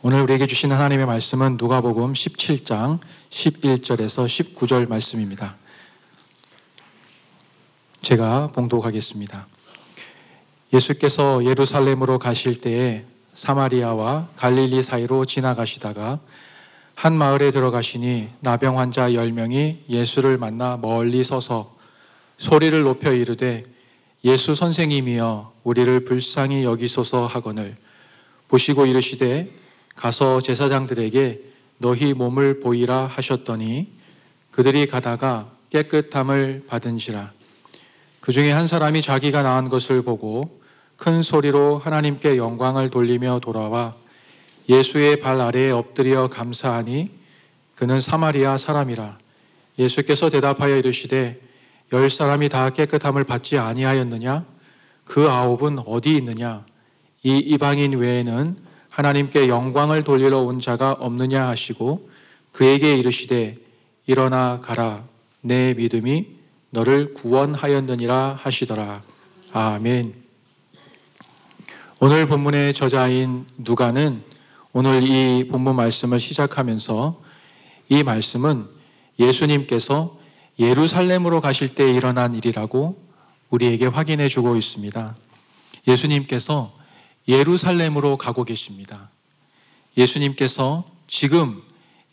오늘 우리에게 주신 하나님의 말씀은 누가복음 17장 11절에서 19절 말씀입니다. 제가 봉독하겠습니다. 예수께서 예루살렘으로 가실 때에 사마리아와 갈릴리 사이로 지나가시다가 한 마을에 들어가시니 나병 환자 10명이 예수를 만나 멀리 서서 소리를 높여 이르되 예수 선생님이여 우리를 불쌍히 여기소서 하거늘 보시고 이르시되 가서 제사장들에게 너희 몸을 보이라 하셨더니 그들이 가다가 깨끗함을 받은지라. 그 중에 한 사람이 자기가 나은 것을 보고 큰 소리로 하나님께 영광을 돌리며 돌아와 예수의 발 아래에 엎드려 감사하니 그는 사마리아 사람이라. 예수께서 대답하여 이르시되 10사람이 다 깨끗함을 받지 아니하였느냐? 그 9은 어디 있느냐? 이 이방인 외에는 하나님께 영광을 돌리러 온 자가 없느냐 하시고 그에게 이르시되 일어나 가라 내 믿음이 너를 구원하였느니라 하시더라. 아멘. 오늘 본문의 저자인 누가는 오늘 이 본문 말씀을 시작하면서 이 말씀은 예수님께서 예루살렘으로 가실 때 일어난 일이라고 우리에게 확인해 주고 있습니다. 예수님께서 예루살렘으로 가고 계십니다. 예수님께서 지금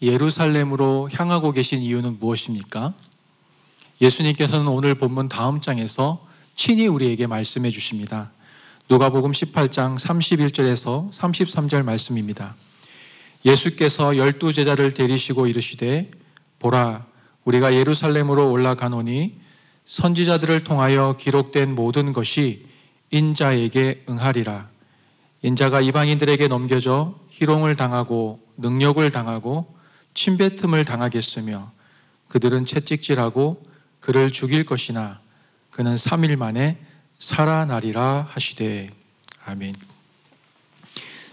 예루살렘으로 향하고 계신 이유는 무엇입니까? 예수님께서는 오늘 본문 다음 장에서 친히 우리에게 말씀해 주십니다. 누가복음 18장 31절에서 33절 말씀입니다. 예수께서 12제자를 데리시고 이르시되 보라 우리가 예루살렘으로 올라가노니 선지자들을 통하여 기록된 모든 것이 인자에게 응하리라. 인자가 이방인들에게 넘겨져 희롱을 당하고 능욕을 당하고 침뱉음을 당하겠으며 그들은 채찍질하고 그를 죽일 것이나 그는 3일 만에 살아나리라 하시되. 아멘.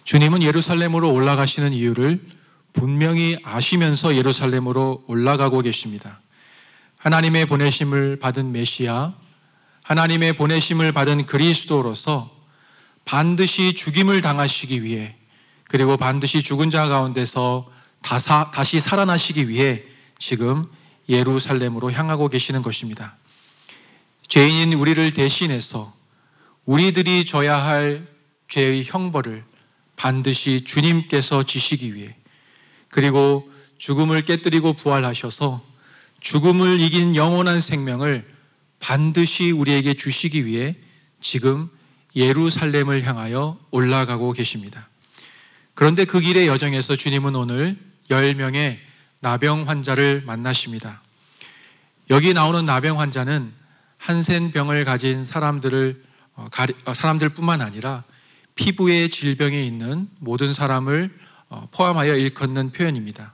주님은 예루살렘으로 올라가시는 이유를 분명히 아시면서 예루살렘으로 올라가고 계십니다. 하나님의 보내심을 받은 메시아, 하나님의 보내심을 받은 그리스도로서 반드시 죽임을 당하시기 위해 그리고 반드시 죽은 자 가운데서 다시 살아나시기 위해 지금 예루살렘으로 향하고 계시는 것입니다. 죄인인 우리를 대신해서 우리들이 져야 할 죄의 형벌을 반드시 주님께서 지시기 위해 그리고 죽음을 깨뜨리고 부활하셔서 죽음을 이긴 영원한 생명을 반드시 우리에게 주시기 위해 지금 예루살렘을 향하여 올라가고 계십니다. 그런데 그 길의 여정에서 주님은 오늘 10명의 나병 환자를 만나십니다. 여기 나오는 나병 환자는 한센병을 가진 사람들뿐만 아니라 피부의 질병이 있는 모든 사람을 포함하여 일컫는 표현입니다.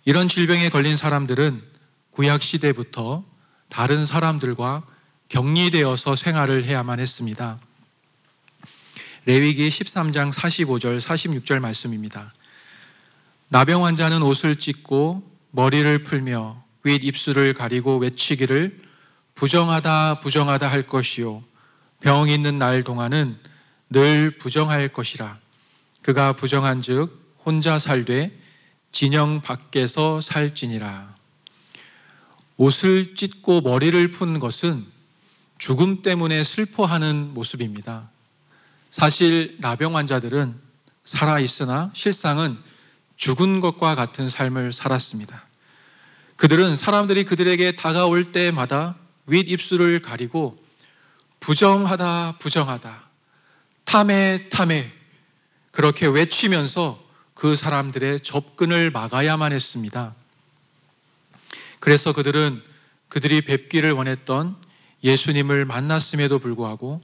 이런 질병에 걸린 사람들은 구약 시대부터 다른 사람들과 격리되어서 생활을 해야만 했습니다. 레위기 13장 45절 46절 말씀입니다. 나병 환자는 옷을 찢고 머리를 풀며 윗 입술을 가리고 외치기를 부정하다 부정하다 할 것이요 병 있는 날 동안은 늘 부정할 것이라. 그가 부정한즉 혼자 살되 진영 밖에서 살지니라. 옷을 찢고 머리를 푼 것은 죽음 때문에 슬퍼하는 모습입니다. 사실 나병 환자들은 살아있으나 실상은 죽은 것과 같은 삶을 살았습니다. 그들은 사람들이 그들에게 다가올 때마다 윗 입술을 가리고 부정하다 부정하다 탐해 탐해 그렇게 외치면서 그 사람들의 접근을 막아야만 했습니다. 그래서 그들은 그들이 뵙기를 원했던 예수님을 만났음에도 불구하고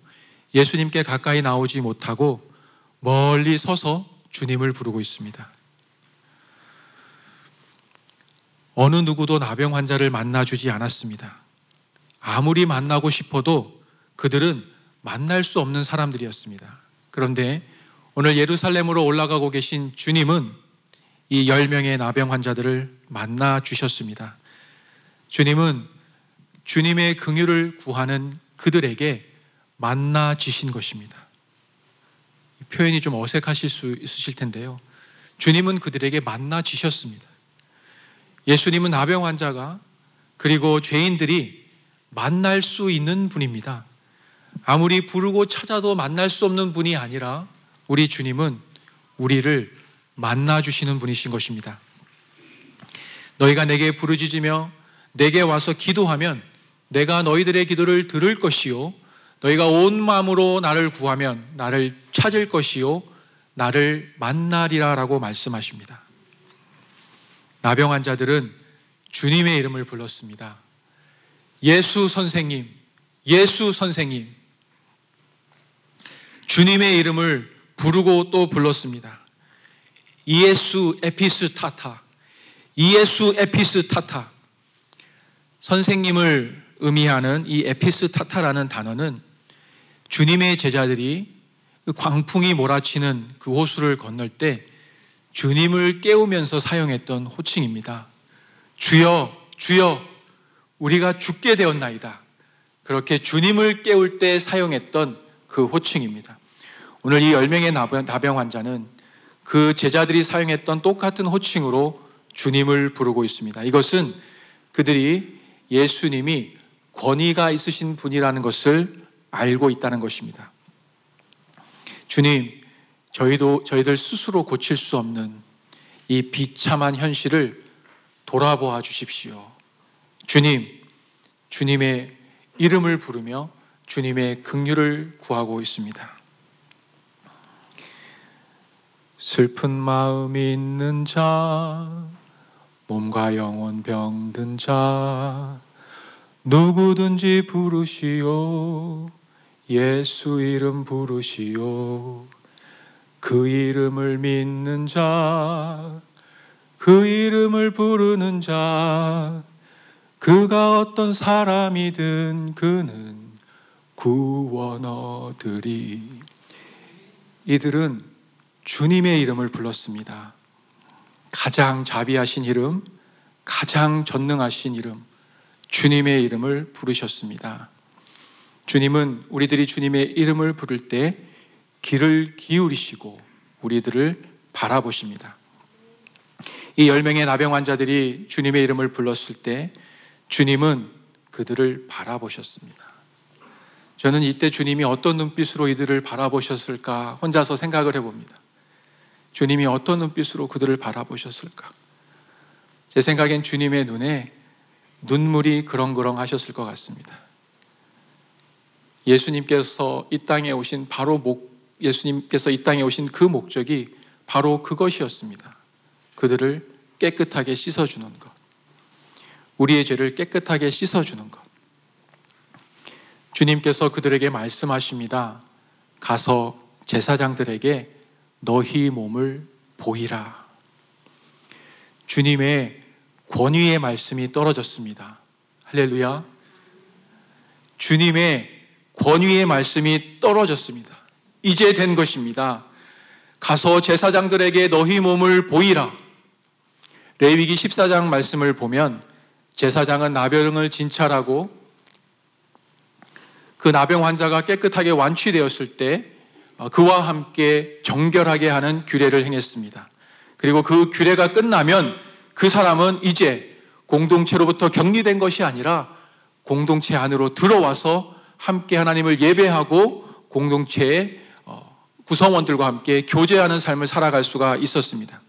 예수님께 가까이 나오지 못하고 멀리 서서 주님을 부르고 있습니다. 어느 누구도 나병 환자를 만나주지 않았습니다. 아무리 만나고 싶어도 그들은 만날 수 없는 사람들이었습니다. 그런데 오늘 예루살렘으로 올라가고 계신 주님은 이 10명의 나병 환자들을 만나 주셨습니다. 주님은 주님의 긍휼을 구하는 그들에게 만나지신 것입니다. 표현이 좀 어색하실 수 있으실 텐데요. 주님은 그들에게 만나지셨습니다. 예수님은 나병 환자가 그리고 죄인들이 만날 수 있는 분입니다. 아무리 부르고 찾아도 만날 수 없는 분이 아니라 우리 주님은 우리를 만나주시는 분이신 것입니다. 너희가 내게 부르짖으며 내게 와서 기도하면 내가 너희들의 기도를 들을 것이요 너희가 온 마음으로 나를 구하면 나를 찾을 것이요 나를 만나리라 라고 말씀하십니다. 나병 환자들은 주님의 이름을 불렀습니다. 예수 선생님, 예수 선생님. 주님의 이름을 부르고 또 불렀습니다. 이예수 에피스타타, 이예수 에피스타타. 선생님을 의미하는 이 에피스타타라는 단어는 주님의 제자들이 광풍이 몰아치는 그 호수를 건널 때 주님을 깨우면서 사용했던 호칭입니다. 주여, 주여, 우리가 죽게 되었나이다. 그렇게 주님을 깨울 때 사용했던 그 호칭입니다. 오늘 이 10명의 나병 환자는 그 제자들이 사용했던 똑같은 호칭으로 주님을 부르고 있습니다. 이것은 그들이 예수님이 권위가 있으신 분이라는 것을 알고 있다는 것입니다. 주님, 저희들 스스로 고칠 수 없는 이 비참한 현실을 돌아보아 주십시오. 주님, 주님의 이름을 부르며 주님의 긍휼을 구하고 있습니다. 슬픈 마음이 있는 자, 몸과 영혼 병든 자, 누구든지 부르시오. 예수 이름 부르시오. 그 이름을 믿는 자, 그 이름을 부르는 자, 그가 어떤 사람이든 그는 구원 얻으리. 이들은 주님의 이름을 불렀습니다. 가장 자비하신 이름, 가장 전능하신 이름, 주님의 이름을 부르셨습니다. 주님은 우리들이 주님의 이름을 부를 때 귀를 기울이시고 우리들을 바라보십니다. 이 10명의 나병 환자들이 주님의 이름을 불렀을 때 주님은 그들을 바라보셨습니다. 저는 이때 주님이 어떤 눈빛으로 이들을 바라보셨을까 혼자서 생각을 해봅니다. 주님이 어떤 눈빛으로 그들을 바라보셨을까? 제 생각엔 주님의 눈에 눈물이 그렁그렁 하셨을 것 같습니다. 예수님께서 이 땅에 오신 그 목적이 바로 그것이었습니다. 그들을 깨끗하게 씻어주는 것, 우리의 죄를 깨끗하게 씻어주는 것. 주님께서 그들에게 말씀하십니다. 가서 제사장들에게 너희 몸을 보이라. 주님의 권위의 말씀이 떨어졌습니다. 할렐루야. 주님의 권위의 말씀이 떨어졌습니다. 이제 된 것입니다. 가서 제사장들에게 너희 몸을 보이라. 레위기 14장 말씀을 보면 제사장은 나병을 진찰하고 그 나병 환자가 깨끗하게 완치되었을 때 그와 함께 정결하게 하는 규례를 행했습니다. 그리고 그 규례가 끝나면 그 사람은 이제 공동체로부터 격리된 것이 아니라 공동체 안으로 들어와서 함께 하나님을 예배하고 공동체의 구성원들과 함께 교제하는 삶을 살아갈 수가 있었습니다.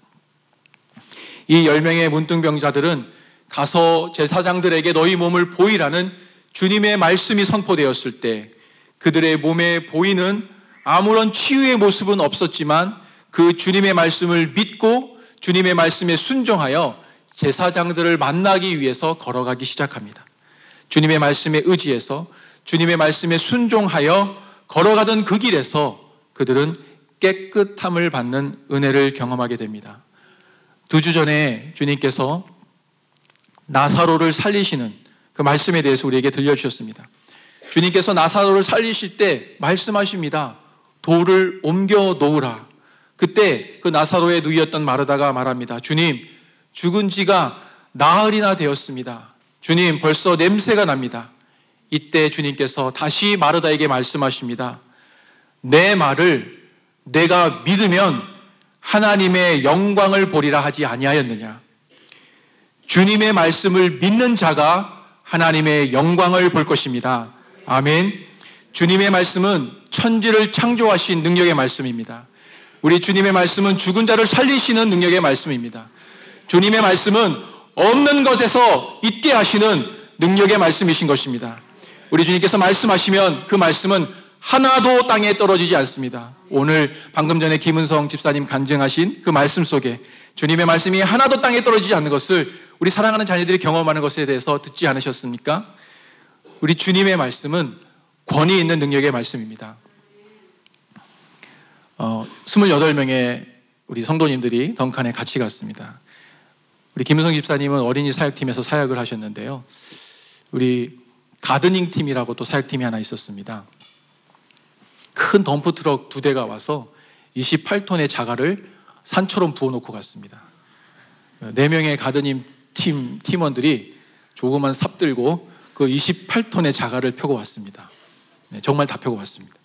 이 10명의 문둥병자들은 가서 제사장들에게 너희 몸을 보이라는 주님의 말씀이 선포되었을 때 그들의 몸에 보이는 아무런 치유의 모습은 없었지만 그 주님의 말씀을 믿고 주님의 말씀에 순종하여 제사장들을 만나기 위해서 걸어가기 시작합니다. 주님의 말씀에 의지해서 주님의 말씀에 순종하여 걸어가던 그 길에서 그들은 깨끗함을 받는 은혜를 경험하게 됩니다. 2주 전에 주님께서 나사로를 살리시는 그 말씀에 대해서 우리에게 들려주셨습니다. 주님께서 나사로를 살리실 때 말씀하십니다. 돌을 옮겨 놓으라. 그때 그 나사로에 누이었던 마르다가 말합니다. 주님, 죽은 지가 나흘이나 되었습니다. 주님, 벌써 냄새가 납니다. 이때 주님께서 다시 마르다에게 말씀하십니다. 내 말을 내가 믿으면 하나님의 영광을 보리라 하지 아니하였느냐? 주님의 말씀을 믿는 자가 하나님의 영광을 볼 것입니다. 아멘. 주님의 말씀은 천지를 창조하신 능력의 말씀입니다. 우리 주님의 말씀은 죽은 자를 살리시는 능력의 말씀입니다. 주님의 말씀은 없는 것에서 있게 하시는 능력의 말씀이신 것입니다. 우리 주님께서 말씀하시면 그 말씀은 하나도 땅에 떨어지지 않습니다. 오늘 방금 전에 김은성 집사님 간증하신 그 말씀 속에 주님의 말씀이 하나도 땅에 떨어지지 않는 것을 우리 사랑하는 자녀들이 경험하는 것에 대해서 듣지 않으셨습니까? 우리 주님의 말씀은 권위 있는 능력의 말씀입니다. 28명의 우리 성도님들이 덩칸에 같이 갔습니다. 우리 김은성 집사님은 어린이 사역팀에서 사역을 하셨는데요. 우리 가드닝 팀이라고 또 사역팀이 하나 있었습니다. 큰 덤프트럭 2대가 와서 28톤의 자갈을 산처럼 부어놓고 갔습니다. 4명의 가드닝 팀원들이 조그만 삽 들고 그 28톤의 자갈을 펴고 왔습니다. 정말 다 펴고 왔습니다.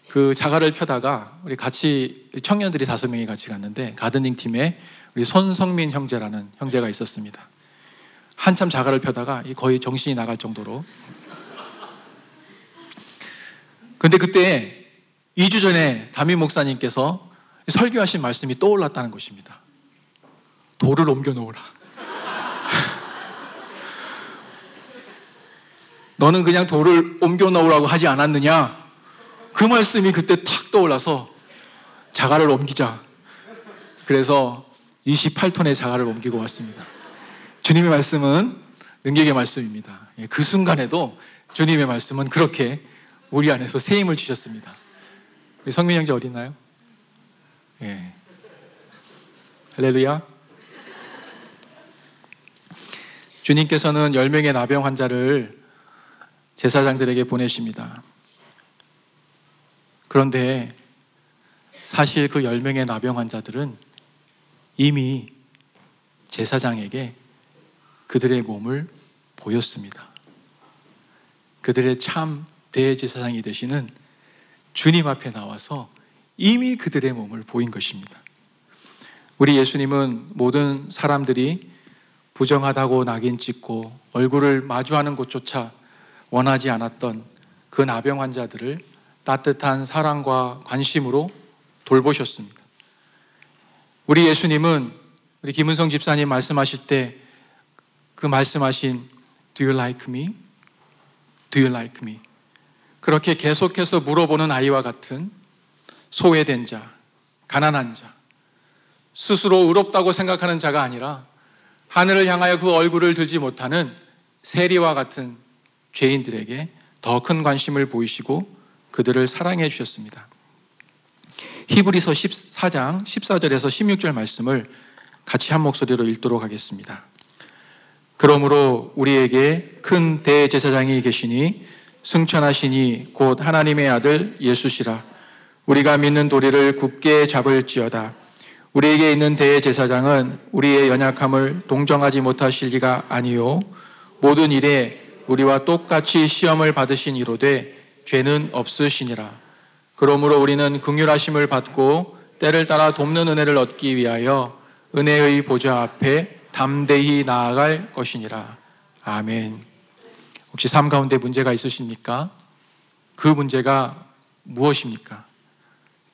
그 자갈을 펴다가 우리 같이 청년들이 5명이 같이 갔는데 가드닝 팀에 우리 손성민 형제라는 형제가 있었습니다. 한참 자갈을 펴다가 거의 정신이 나갈 정도로. 그런데 그때 2주 전에 담임 목사님께서 설교하신 말씀이 떠올랐다는 것입니다. 돌을 옮겨 놓으라. 너는 그냥 돌을 옮겨 놓으라고 하지 않았느냐? 그 말씀이 그때 탁 떠올라서 자갈을 옮기자. 그래서 28톤의 자갈을 옮기고 왔습니다. 주님의 말씀은 능력의 말씀입니다. 그 순간에도 주님의 말씀은 그렇게 우리 안에서 새 힘을 주셨습니다. 우리 성민 형제 어디 있나요? 예. 할렐루야. 주님께서는 10명의 나병 환자를 제사장들에게 보내십니다. 그런데 사실 그 10명의 나병 환자들은 이미 제사장에게 그들의 몸을 보였습니다. 그들의 참 대제사장이 되시는 주님 앞에 나와서 이미 그들의 몸을 보인 것입니다. 우리 예수님은 모든 사람들이 부정하다고 낙인 찍고 얼굴을 마주하는 곳조차 원하지 않았던 그 나병 환자들을 따뜻한 사랑과 관심으로 돌보셨습니다. 우리 예수님은 우리 김은성 집사님 말씀하실 때 그 말씀하신 Do you like me? Do you like me? 그렇게 계속해서 물어보는 아이와 같은 소외된 자, 가난한 자, 스스로 의롭다고 생각하는 자가 아니라 하늘을 향하여 그 얼굴을 들지 못하는 세리와 같은 죄인들에게 더 큰 관심을 보이시고 그들을 사랑해 주셨습니다. 히브리서 14장 14절에서 16절 말씀을 같이 한 목소리로 읽도록 하겠습니다. 그러므로 우리에게 큰 대제사장이 계시니 승천하시니 곧 하나님의 아들 예수시라. 우리가 믿는 도리를 굳게 잡을지어다. 우리에게 있는 대제사장은 우리의 연약함을 동정하지 못하실 리가 아니요 모든 일에 우리와 똑같이 시험을 받으신 이로되 죄는 없으시니라. 그러므로 우리는 긍휼하심을 받고 때를 따라 돕는 은혜를 얻기 위하여 은혜의 보좌 앞에 담대히 나아갈 것이니라. 아멘. 혹시 삶 가운데 문제가 있으십니까? 그 문제가 무엇입니까?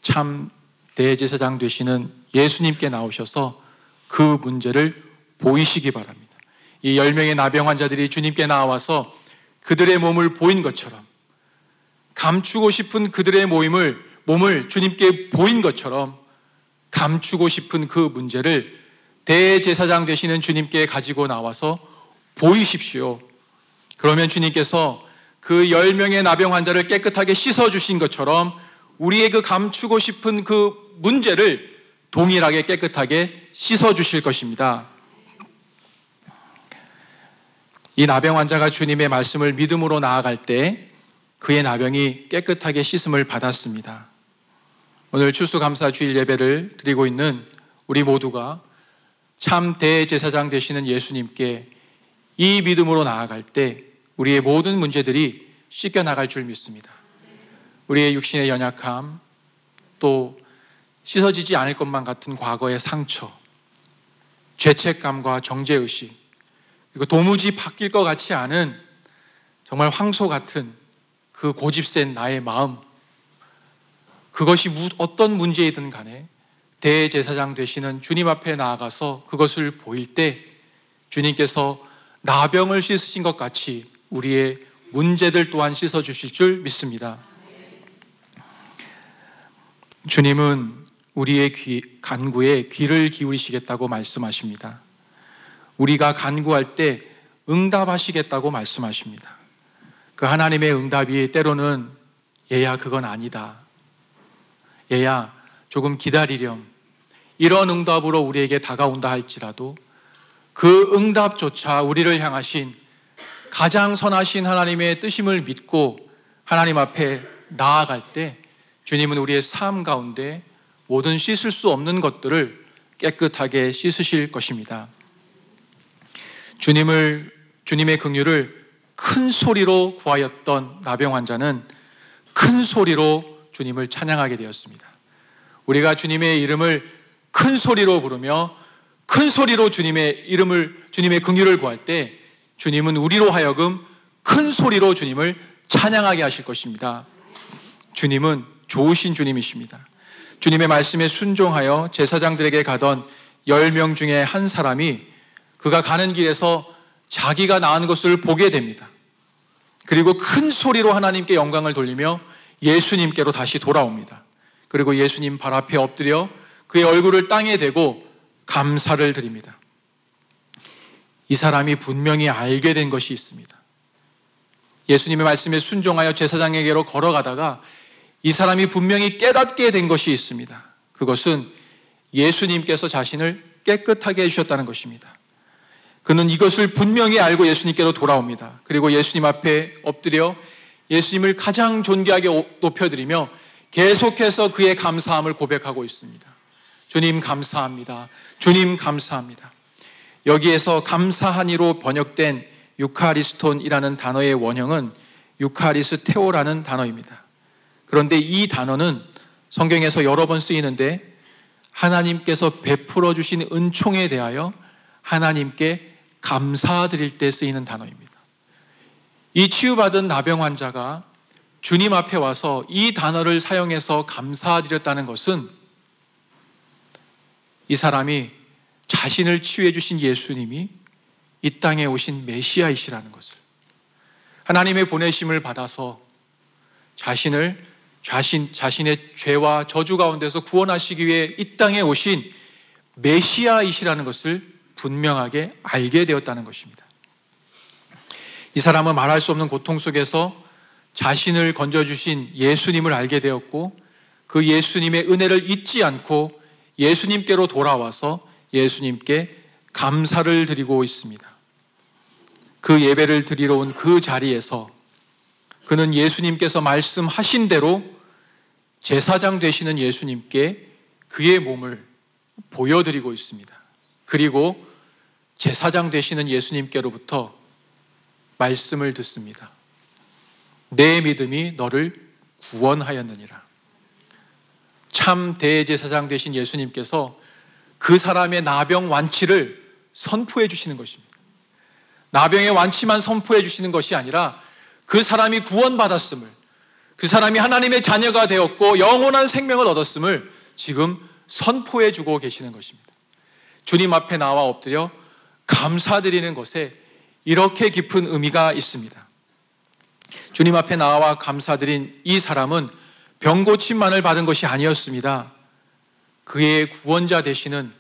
참 대제사장 되시는 예수님께 나오셔서 그 문제를 보이시기 바랍니다. 이 10명의 나병 환자들이 주님께 나와서 그들의 몸을 보인 것처럼 감추고 싶은 그들의 몸을 주님께 보인 것처럼 감추고 싶은 그 문제를 대제사장 되시는 주님께 가지고 나와서 보이십시오. 그러면 주님께서 그 10명의 나병 환자를 깨끗하게 씻어주신 것처럼 우리의 그 감추고 싶은 그 문제를 동일하게 깨끗하게 씻어주실 것입니다. 이 나병 환자가 주님의 말씀을 믿음으로 나아갈 때 그의 나병이 깨끗하게 씻음을 받았습니다. 오늘 추수감사주일 예배를 드리고 있는 우리 모두가 참 대제사장 되시는 예수님께 이 믿음으로 나아갈 때 우리의 모든 문제들이 씻겨나갈 줄 믿습니다. 우리의 육신의 연약함, 또 씻어지지 않을 것만 같은 과거의 상처, 죄책감과 정죄의식, 그리고 도무지 바뀔 것 같지 않은 정말 황소 같은 그 고집센 나의 마음, 그것이 어떤 문제이든 간에 대제사장 되시는 주님 앞에 나아가서 그것을 보일 때 주님께서 나병을 씻으신 것 같이 우리의 문제들 또한 씻어주실 줄 믿습니다. 주님은 우리의 간구에 귀를 기울이시겠다고 말씀하십니다. 우리가 간구할 때 응답하시겠다고 말씀하십니다. 그 하나님의 응답이 때로는 얘야 그건 아니다, 얘야 조금 기다리렴, 이런 응답으로 우리에게 다가온다 할지라도 그 응답조차 우리를 향하신 가장 선하신 하나님의 뜻임을 믿고 하나님 앞에 나아갈 때 주님은 우리의 삶 가운데 모든 씻을 수 없는 것들을 깨끗하게 씻으실 것입니다. 주님의 긍휼을 큰 소리로 구하였던 나병 환자는 큰 소리로 주님을 찬양하게 되었습니다. 우리가 주님의 이름을 큰 소리로 부르며 큰 소리로 주님의 긍휼을 구할 때 주님은 우리로 하여금 큰 소리로 주님을 찬양하게 하실 것입니다. 주님은 좋으신 주님이십니다. 주님의 말씀에 순종하여 제사장들에게 가던 10명 중에 한 사람이 그가 가는 길에서 자기가 낳은 것을 보게 됩니다. 그리고 큰 소리로 하나님께 영광을 돌리며 예수님께로 다시 돌아옵니다. 그리고 예수님 발 앞에 엎드려 그의 얼굴을 땅에 대고 감사를 드립니다. 이 사람이 분명히 알게 된 것이 있습니다. 예수님의 말씀에 순종하여 제사장에게로 걸어가다가 이 사람이 분명히 깨닫게 된 것이 있습니다. 그것은 예수님께서 자신을 깨끗하게 해주셨다는 것입니다. 그는 이것을 분명히 알고 예수님께로 돌아옵니다. 그리고 예수님 앞에 엎드려 예수님을 가장 존귀하게 높여드리며 계속해서 그의 감사함을 고백하고 있습니다. 주님 감사합니다. 주님 감사합니다. 여기에서 감사하니로 번역된 유카리스톤이라는 단어의 원형은 유카리스테오라는 단어입니다. 그런데 이 단어는 성경에서 여러 번 쓰이는데 하나님께서 베풀어 주신 은총에 대하여 하나님께 감사드릴 때 쓰이는 단어입니다. 이 치유받은 나병 환자가 주님 앞에 와서 이 단어를 사용해서 감사드렸다는 것은 이 사람이 자신을 치유해 주신 예수님이 이 땅에 오신 메시아이시라는 것을, 하나님의 보내심을 받아서 자신의 죄와 저주 가운데서 구원하시기 위해 이 땅에 오신 메시아이시라는 것을 분명하게 알게 되었다는 것입니다. 이 사람은 말할 수 없는 고통 속에서 자신을 건져주신 예수님을 알게 되었고 그 예수님의 은혜를 잊지 않고 예수님께로 돌아와서 예수님께 감사를 드리고 있습니다. 그 예배를 드리러 온 그 자리에서 그는 예수님께서 말씀하신 대로 제사장 되시는 예수님께 그의 몸을 보여드리고 있습니다. 그리고 제사장 되시는 예수님께로부터 말씀을 듣습니다. 내 믿음이 너를 구원하였느니라. 참 대제사장 되신 예수님께서 그 사람의 나병 완치를 선포해 주시는 것입니다. 나병의 완치만 선포해 주시는 것이 아니라 그 사람이 구원받았음을, 그 사람이 하나님의 자녀가 되었고 영원한 생명을 얻었음을 지금 선포해 주고 계시는 것입니다. 주님 앞에 나와 엎드려 감사드리는 것에 이렇게 깊은 의미가 있습니다. 주님 앞에 나와 감사드린 이 사람은 병고침만을 받은 것이 아니었습니다. 그의 구원자 되시는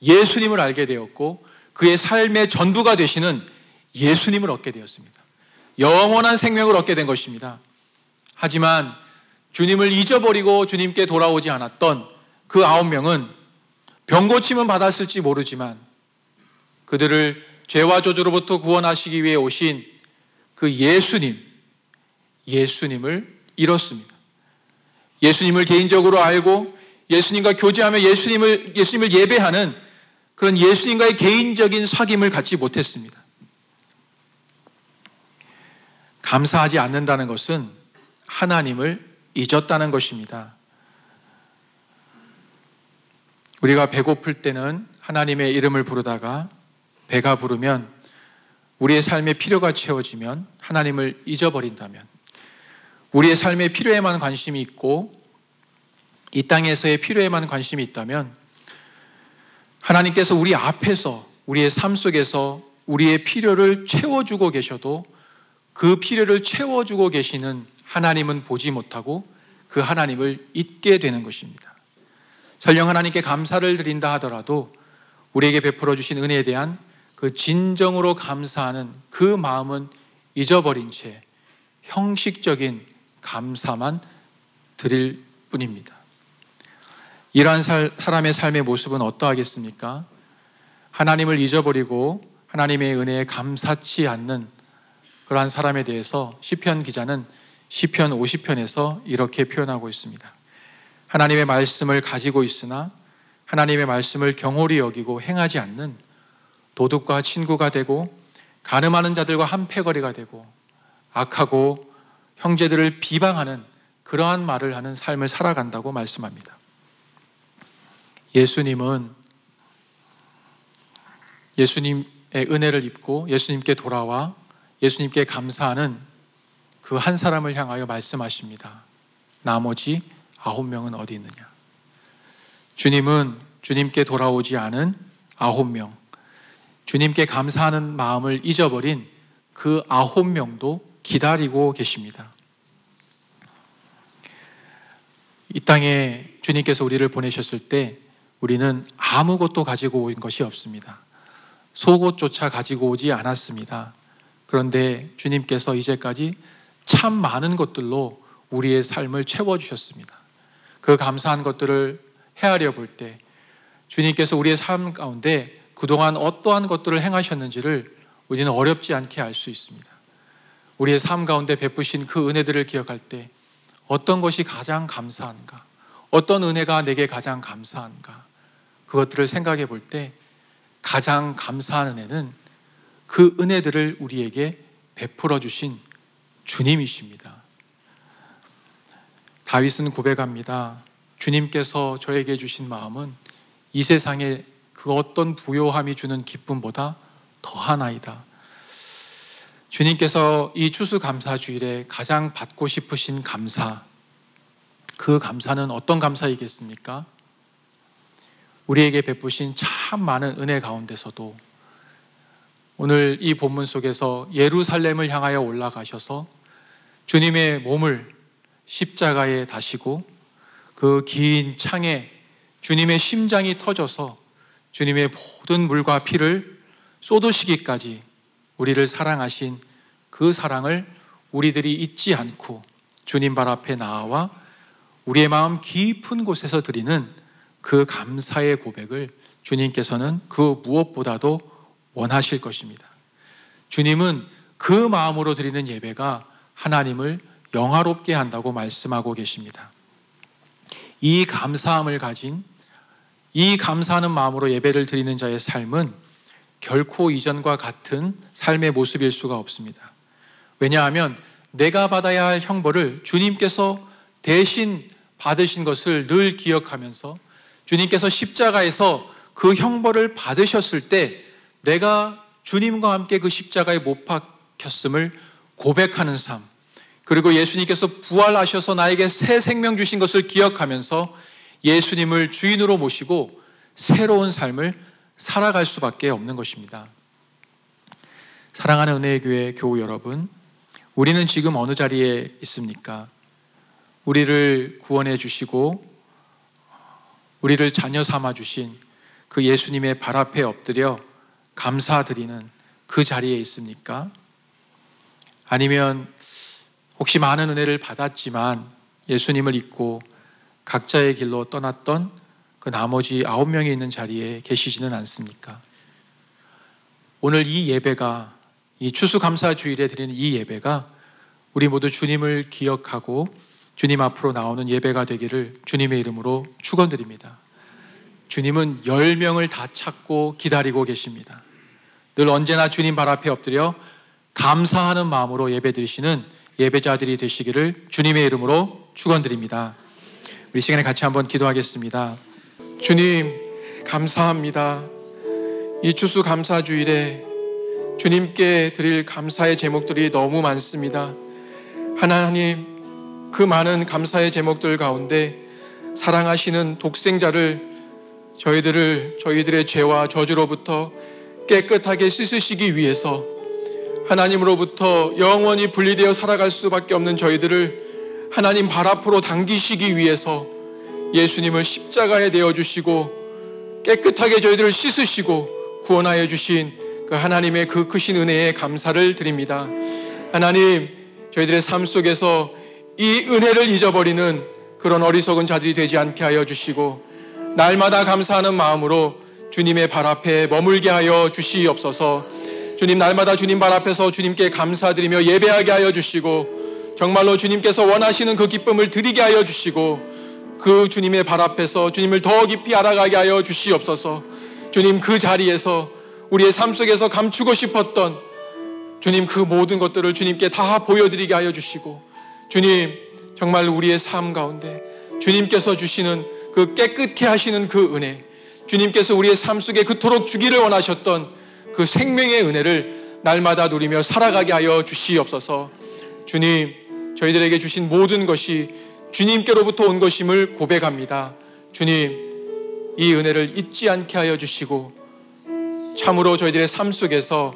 예수님을 알게 되었고 그의 삶의 전부가 되시는 예수님을 얻게 되었습니다. 영원한 생명을 얻게 된 것입니다. 하지만 주님을 잊어버리고 주님께 돌아오지 않았던 그 9명은 병고침은 받았을지 모르지만 그들을 죄와 저주로부터 구원하시기 위해 오신 그 예수님을 잃었습니다. 예수님을 개인적으로 알고 예수님과 교제하며 예수님을 예배하는 그런 예수님과의 개인적인 사귐을 갖지 못했습니다. 감사하지 않는다는 것은 하나님을 잊었다는 것입니다. 우리가 배고플 때는 하나님의 이름을 부르다가 배가 부르면 우리의 삶의 필요가 채워지면 하나님을 잊어버린다면, 우리의 삶의 필요에만 관심이 있고 이 땅에서의 필요에만 관심이 있다면 하나님께서 우리 앞에서 우리의 삶 속에서 우리의 필요를 채워주고 계셔도 그 필요를 채워주고 계시는 하나님은 보지 못하고 그 하나님을 잊게 되는 것입니다. 설령 하나님께 감사를 드린다 하더라도 우리에게 베풀어 주신 은혜에 대한 그 진정으로 감사하는 그 마음은 잊어버린 채 형식적인 감사만 드릴 뿐입니다. 이러한 사람의 삶의 모습은 어떠하겠습니까? 하나님을 잊어버리고 하나님의 은혜에 감사치 않는 그러한 사람에 대해서 시편 기자는 시편 50편에서 이렇게 표현하고 있습니다. 하나님의 말씀을 가지고 있으나 하나님의 말씀을 경홀히 여기고 행하지 않는 도둑과 친구가 되고 간음하는 자들과 한패거리가 되고 악하고 형제들을 비방하는 그러한 말을 하는 삶을 살아간다고 말씀합니다. 예수님은 예수님의 은혜를 입고 예수님께 돌아와 예수님께 감사하는 그 한 사람을 향하여 말씀하십니다. 나머지 9명은 어디 있느냐? 주님은 주님께 돌아오지 않은 9명, 주님께 감사하는 마음을 잊어버린 그 9명도 기다리고 계십니다. 이 땅에 주님께서 우리를 보내셨을 때 우리는 아무것도 가지고 온 것이 없습니다. 속옷조차 가지고 오지 않았습니다. 그런데 주님께서 이제까지 참 많은 것들로 우리의 삶을 채워주셨습니다. 그 감사한 것들을 헤아려 볼 때 주님께서 우리의 삶 가운데 그동안 어떠한 것들을 행하셨는지를 우리는 어렵지 않게 알 수 있습니다. 우리의 삶 가운데 베푸신 그 은혜들을 기억할 때 어떤 것이 가장 감사한가? 어떤 은혜가 내게 가장 감사한가? 그것들을 생각해 볼 때 가장 감사한 은혜는 그 은혜들을 우리에게 베풀어 주신 주님이십니다. 다윗은 고백합니다. 주님께서 저에게 주신 마음은 이 세상의 그 어떤 부요함이 주는 기쁨보다 더하나이다. 주님께서 이 추수감사주일에 가장 받고 싶으신 감사, 그 감사는 어떤 감사이겠습니까? 우리에게 베푸신 참 많은 은혜 가운데서도 오늘 이 본문 속에서 예루살렘을 향하여 올라가셔서 주님의 몸을 십자가에 다시고 그 긴 창에 주님의 심장이 터져서 주님의 모든 물과 피를 쏟으시기까지 우리를 사랑하신 그 사랑을 우리들이 잊지 않고 주님 발 앞에 나와 우리의 마음 깊은 곳에서 드리는 그 감사의 고백을 주님께서는 그 무엇보다도 원하실 것입니다. 주님은 그 마음으로 드리는 예배가 하나님을 영화롭게 한다고 말씀하고 계십니다. 이 감사함을 가진, 이 감사하는 마음으로 예배를 드리는 자의 삶은 결코 이전과 같은 삶의 모습일 수가 없습니다. 왜냐하면 내가 받아야 할 형벌을 주님께서 대신 받으신 것을 늘 기억하면서 주님께서 십자가에서 그 형벌을 받으셨을 때 내가 주님과 함께 그 십자가에 못 박혔음을 고백하는 삶, 그리고 예수님께서 부활하셔서 나에게 새 생명 주신 것을 기억하면서 예수님을 주인으로 모시고 새로운 삶을 살아갈 수밖에 없는 것입니다. 사랑하는 은혜의 교회 교우 여러분, 우리는 지금 어느 자리에 있습니까? 우리를 구원해 주시고 우리를 자녀 삼아 주신 그 예수님의 발 앞에 엎드려 감사드리는 그 자리에 있습니까? 아니면 혹시 많은 은혜를 받았지만 예수님을 잊고 각자의 길로 떠났던 그 나머지 9명이 있는 자리에 계시지는 않습니까? 오늘 이 예배가, 이 추수감사주일에 드리는 이 예배가 우리 모두 주님을 기억하고 주님 앞으로 나오는 예배가 되기를 주님의 이름으로 축원드립니다. 주님은 10명을 다 찾고 기다리고 계십니다. 늘 언제나 주님 발 앞에 엎드려 감사하는 마음으로 예배 드리시는 예배자들이 되시기를 주님의 이름으로 축원드립니다. 우리 시간에 같이 한번 기도하겠습니다. 주님, 감사합니다. 이 추수감사주일에 주님께 드릴 감사의 제목들이 너무 많습니다. 하나님, 그 많은 감사의 제목들 가운데 사랑하시는 독생자를 저희들의 죄와 저주로부터 깨끗하게 씻으시기 위해서 하나님으로부터 영원히 분리되어 살아갈 수밖에 없는 저희들을 하나님 발 앞으로 당기시기 위해서 예수님을 십자가에 내어주시고 깨끗하게 저희들을 씻으시고 구원하여 주신 그 하나님의 그 크신 은혜에 감사를 드립니다. 하나님, 저희들의 삶 속에서 이 은혜를 잊어버리는 그런 어리석은 자들이 되지 않게 하여 주시고 날마다 감사하는 마음으로 주님의 발 앞에 머물게 하여 주시옵소서. 주님, 날마다 주님 발 앞에서 주님께 감사드리며 예배하게 하여 주시고 정말로 주님께서 원하시는 그 기쁨을 드리게 하여 주시고 그 주님의 발 앞에서 주님을 더 깊이 알아가게 하여 주시옵소서. 주님, 그 자리에서 우리의 삶 속에서 감추고 싶었던 주님 그 모든 것들을 주님께 다 보여드리게 하여 주시고 주님, 정말 우리의 삶 가운데 주님께서 주시는 그 깨끗게 하시는 그 은혜, 주님께서 우리의 삶 속에 그토록 주기를 원하셨던 그 생명의 은혜를 날마다 누리며 살아가게 하여 주시옵소서. 주님, 저희들에게 주신 모든 것이 주님께로부터 온 것임을 고백합니다. 주님, 이 은혜를 잊지 않게 하여 주시고 참으로 저희들의 삶 속에서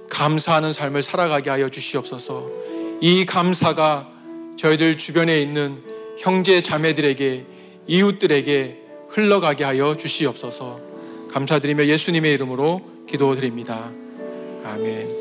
감사하는 삶을 살아가게 하여 주시옵소서. 이 감사가 저희들 주변에 있는 형제 자매들에게, 이웃들에게 흘러가게 하여 주시옵소서. 감사드리며 예수님의 이름으로 기도드립니다. 아멘.